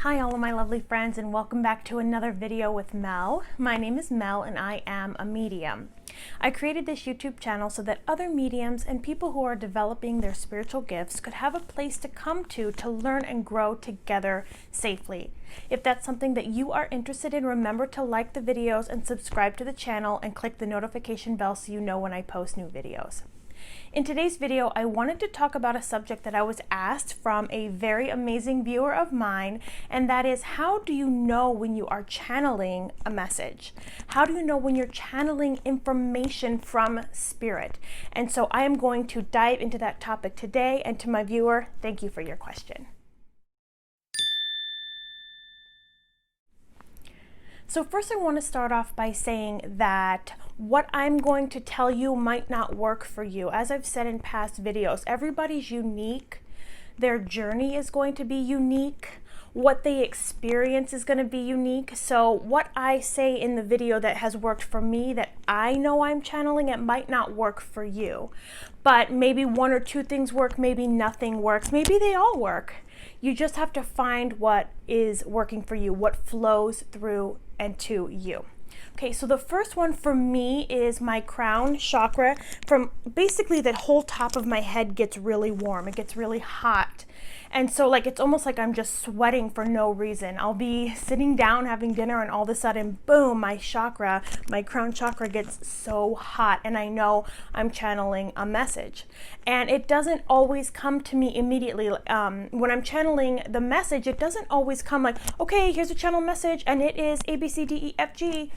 Hi all of my lovely friends, and welcome back to another video with Mel. My name is Mel and I am a medium. I created this YouTube channel so that other mediums and people who are developing their spiritual gifts could have a place to come to learn and grow together safely. If that's something that you are interested in, remember to like the videos and subscribe to the channel and click the notification bell so you know when I post new videos. In today's video, I wanted to talk about a subject that I was asked from a very amazing viewer of mine, and that is, how do you know when you are channeling a message? How do you know when you're channeling information from spirit? And so I am going to dive into that topic today, and to my viewer, thank you for your question. So first I want to start off by saying that what I'm going to tell you might not work for you. As I've said in past videos, everybody's unique. Their journey is going to be unique. What they experience is going to be unique. So what I say in the video that has worked for me, that I know I'm channeling, it might not work for you. But maybe one or two things work, maybe nothing works, maybe they all work. You just have to find what is working for you, what flows through and to you. Okay, so the first one for me is my crown chakra. From basically the whole top of my head gets really warm. It gets really hot. And so it's almost like I'm just sweating for no reason. I'll be sitting down having dinner and all of a sudden, boom, my crown chakra gets so hot, and I know I'm channeling a message. And it doesn't always come to me immediately. When I'm channeling the message, it doesn't always come like, okay, here's a channel message and it is A, B, C, D, E, F, G.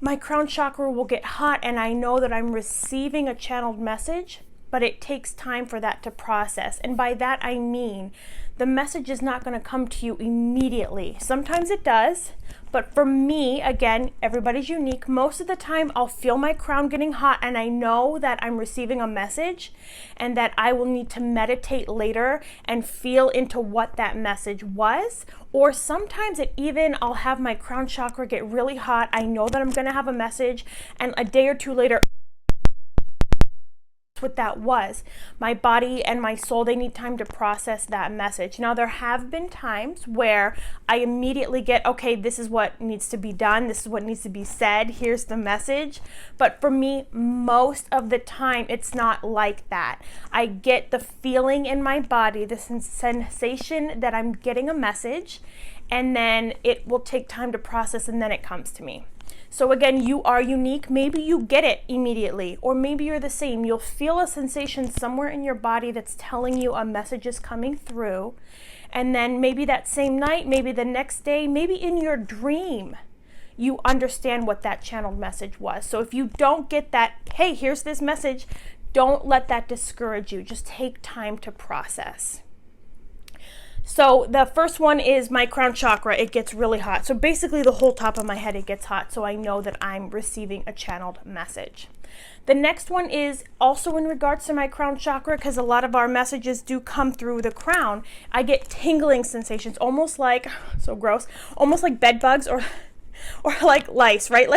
My crown chakra will get hot and I know that I'm receiving a channeled message, but it takes time for that to process. And by that I mean the message is not going to come to you immediately. Sometimes it does, but for me, again, everybody's unique. Most of the time I'll feel my crown getting hot and I know that I'm receiving a message and that I will need to meditate later and feel into what that message was. Or sometimes I'll have my crown chakra get really hot. I know that I'm going to have a message, and a day or two later, what that was. My body and my soul, they need time to process that message. Now, there have been times where I immediately get, okay, this is what needs to be done. This is what needs to be said. Here's the message. But for me, most of the time, it's not like that. I get the feeling in my body, the sensation that I'm getting a message, and then it will take time to process, and then it comes to me. So again, you are unique. Maybe you get it immediately, or maybe you're the same. You'll feel a sensation somewhere in your body that's telling you a message is coming through. And then maybe that same night, maybe the next day, maybe in your dream, you understand what that channeled message was. So if you don't get that, hey, here's this message, don't let that discourage you. Just take time to process. So the first one is my crown chakra. It gets really hot. So basically the whole top of my head, it gets hot. So I know that I'm receiving a channeled message. The next one is also in regards to my crown chakra, because a lot of our messages do come through the crown. I get tingling sensations, almost like, so gross, almost like bed bugs or like lice, right?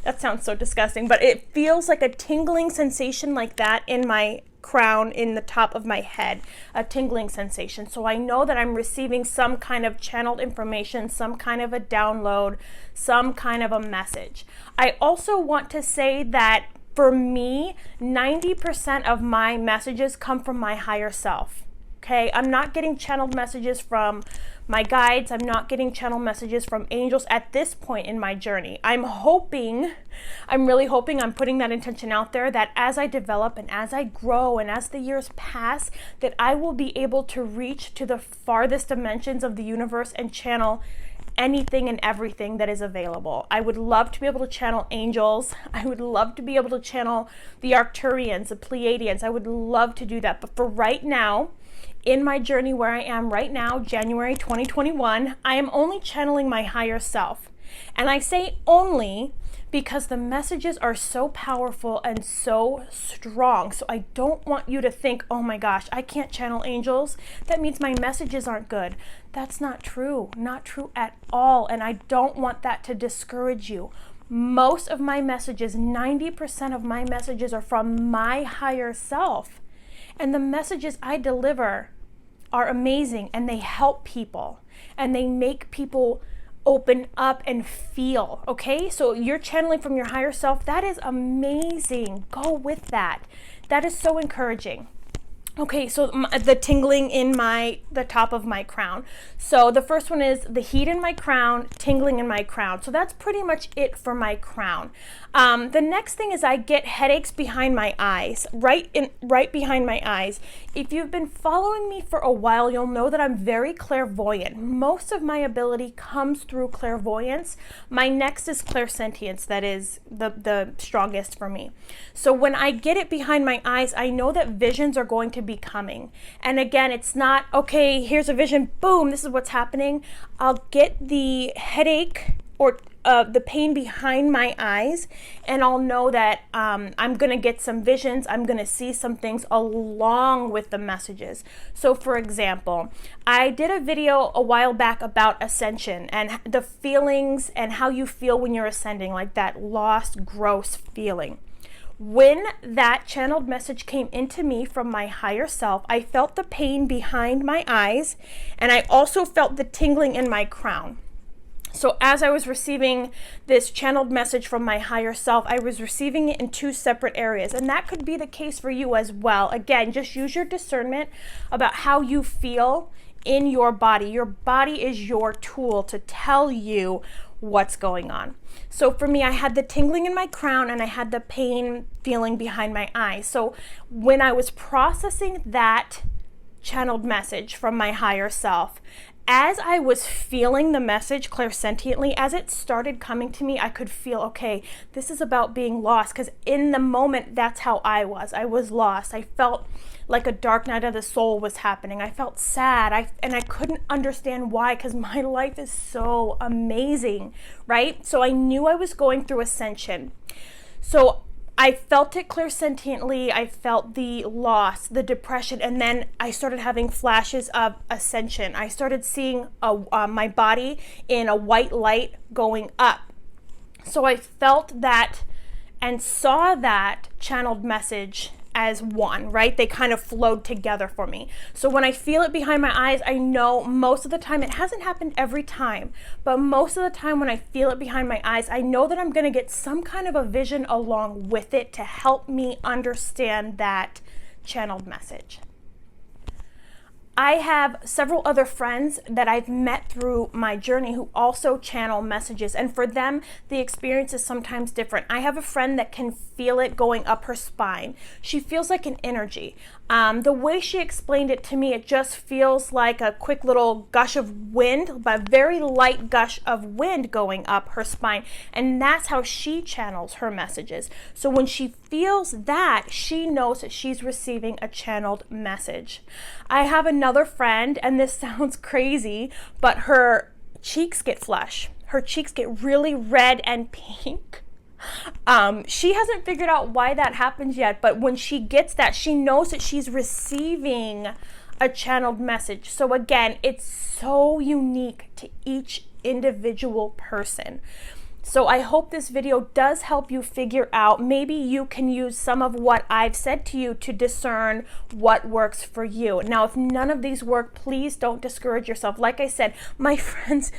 That sounds so disgusting, but it feels like a tingling sensation like that in my crown, in the top of my head, a tingling sensation. So I know that I'm receiving some kind of channeled information, some kind of a download, some kind of a message. I also want to say that for me, 90% of my messages come from my higher self. Okay, I'm not getting channeled messages from my guides. I'm not getting channeled messages from angels at this point in my journey. I'm really hoping, I'm putting that intention out there, that as I develop and as I grow and as the years pass, that I will be able to reach to the farthest dimensions of the universe and channel anything and everything that is available. I would love to be able to channel angels. I would love to be able to channel the Arcturians, the Pleiadians. I would love to do that. But for right now, in my journey where I am right now, January 2021, I am only channeling my higher self. And I say only because the messages are so powerful and so strong. So I don't want you to think, oh my gosh, I can't channel angels. That means my messages aren't good. That's not true. Not true at all. And I don't want that to discourage you. Most of my messages, 90% of my messages, are from my higher self. And the messages I deliver are amazing and they help people. and they make people open up and feel, okay? So you're channeling from your higher self. That is amazing. Go with that. That is so encouraging. Okay, so the tingling in the top of my crown. So the first one is the heat in my crown, tingling in my crown. So that's pretty much it for my crown. The next thing is I get headaches behind my eyes, right behind my eyes. If you've been following me for a while, you'll know that I'm very clairvoyant. Most of my ability comes through clairvoyance. My next is clairsentience. That is the strongest for me. So when I get it behind my eyes, I know that visions are going to be coming. And again, it's not, okay, here's a vision, boom, this is what's happening. I'll get the headache or the pain behind my eyes, and I'll know that I'm going to get some visions. I'm going to see some things along with the messages. So for example, I did a video a while back about ascension and the feelings and how you feel when you're ascending, like that lost, gross feeling. When that channeled message came into me from my higher self, I felt the pain behind my eyes, and I also felt the tingling in my crown. So as I was receiving this channeled message from my higher self, I was receiving it in two separate areas, and that could be the case for you as well. Again, just use your discernment about how you feel in your body. Your body is your tool to tell you what's going on. So for me, I had the tingling in my crown and I had the pain feeling behind my eyes. So when I was processing that channeled message from my higher self, as I was feeling the message clairsentiently, as it started coming to me, I could feel, okay, this is about being lost. Because in the moment, that's how I was. I was lost. I felt like a dark night of the soul was happening. I felt sad. And I couldn't understand why, because my life is so amazing, right? So I knew I was going through ascension. So I felt it clairsentiently. I felt the loss, the depression, and then I started having flashes of ascension. I started seeing my body in a white light going up. So I felt that and saw that channeled message as one, right? They kind of flowed together for me. So when I feel it behind my eyes, I know most of the time, it hasn't happened every time, but most of the time when I feel it behind my eyes, I know that I'm going to get some kind of a vision along with it to help me understand that channeled message. I have several other friends that I've met through my journey who also channel messages, and for them, the experience is sometimes different. I have a friend that can feel it going up her spine. She feels like an energy. The way she explained it to me, it just feels like a quick little gush of wind, but a very light gush of wind going up her spine, and that's how she channels her messages. So when she feels that, she knows that she's receiving a channeled message. I have another friend, and this sounds crazy, but her cheeks get flush. Her cheeks get really red and pink. She hasn't figured out why that happens yet, but when she gets that, she knows that she's receiving a channeled message. So again, it's so unique to each individual person. So I hope this video does help you figure out, maybe you can use some of what I've said to you to discern what works for you. Now, if none of these work, please don't discourage yourself. Like I said, my friend's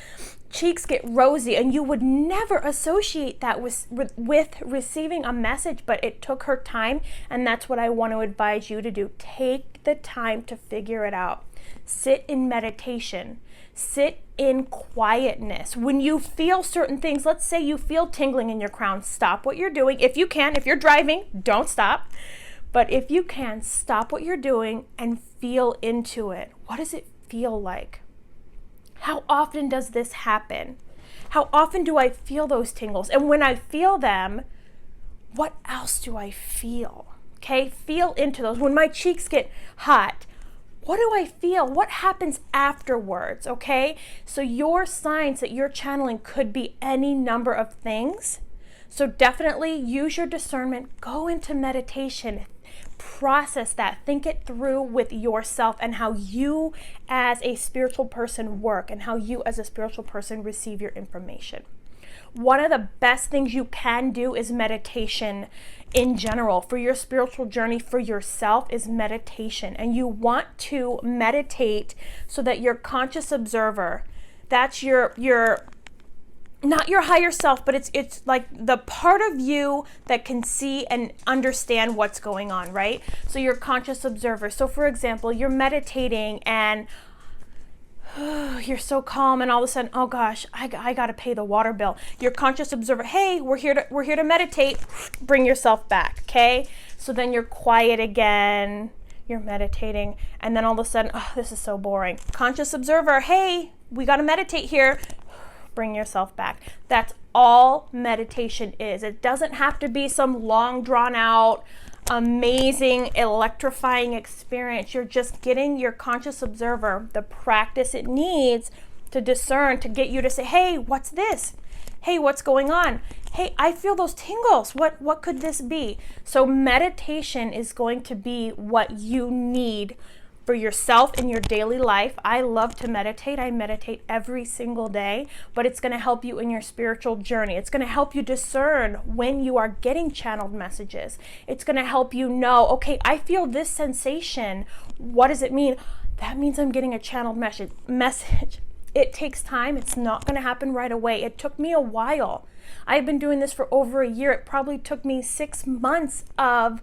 cheeks get rosy, and you would never associate that with receiving a message, but it took her time, and that's what I want to advise you to do. Take the time to figure it out. Sit in meditation. Sit in quietness. When you feel certain things, let's say you feel tingling in your crown, stop what you're doing. If you can, if you're driving, don't stop. But if you can, stop what you're doing and feel into it. What does it feel like? How often does this happen? How often do I feel those tingles? And when I feel them, what else do I feel? Okay, feel into those. When my cheeks get hot, what do I feel? What happens afterwards? Okay, so your signs that you're channeling could be any number of things. So definitely use your discernment, go into meditation, process that, think it through with yourself and how you as a spiritual person work and how you as a spiritual person receive your information. One of the best things you can do is meditation in general. For your spiritual journey, for yourself, is meditation. And you want to meditate so that your conscious observer That's your not your higher self, but it's like the part of you that can see and understand what's going on, right? So your conscious observer. So for example, you're meditating and you're so calm, and all of a sudden, oh gosh, I gotta pay the water bill. Your conscious observer, hey, we're here to meditate. Bring yourself back, okay? So then you're quiet again, you're meditating, and then all of a sudden, oh, this is so boring. Conscious observer, hey, we gotta meditate here. Bring yourself back. That's all meditation is. It doesn't have to be some long drawn out, amazing, electrifying experience. You're just getting your conscious observer the practice it needs to discern, to get you to say, hey, what's this? Hey, what's going on? Hey, I feel those tingles. What could this be? So meditation is going to be what you need for yourself in your daily life. I love to meditate. I meditate every single day, but it's going to help you in your spiritual journey. It's going to help you discern when you are getting channeled messages. It's going to help you know, okay, I feel this sensation. What does it mean? That means I'm getting a channeled message. It takes time. It's not going to happen right away. It took me a while. I've been doing this for over a year. It probably took me 7 months of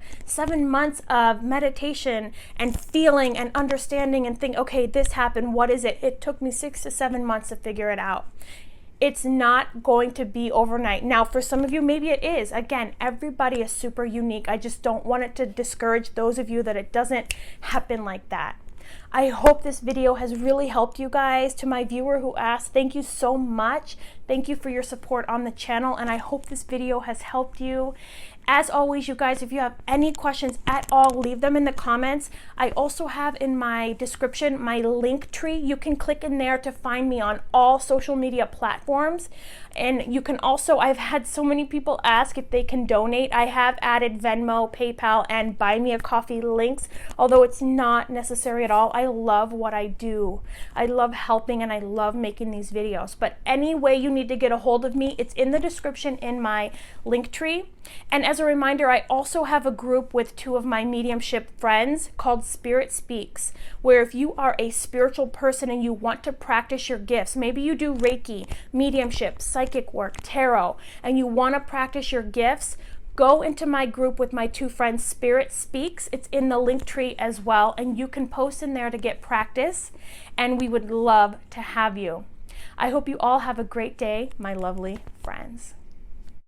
meditation and feeling and understanding and think, okay, this happened. What is it? It took me 6 to 7 months to figure it out. It's not going to be overnight. Now, for some of you, maybe it is. Again, everybody is super unique. I just don't want it to discourage those of you that it doesn't happen like that. I hope this video has really helped you guys. To my viewer who asked, thank you so much. Thank you for your support on the channel, and I hope this video has helped you. As always, you guys, if you have any questions at all, leave them in the comments. I also have in my description my link tree. You can click in there to find me on all social media platforms. And you can also, I've had so many people ask if they can donate. I have added Venmo, PayPal, and Buy Me a Coffee links, although it's not necessary at all. I love what I do. I love helping and I love making these videos. But any way you need to get a hold of me, it's in the description in my link tree. And as a reminder, I also have a group with 2 of my mediumship friends called Spirit Speaks, where if you are a spiritual person and you want to practice your gifts, maybe you do Reiki, mediumship, psychic work, tarot, and you want to practice your gifts, go into my group with my 2 friends, Spirit Speaks. It's in the link tree as well, and you can post in there to get practice, and we would love to have you. I hope you all have a great day, my lovely friends.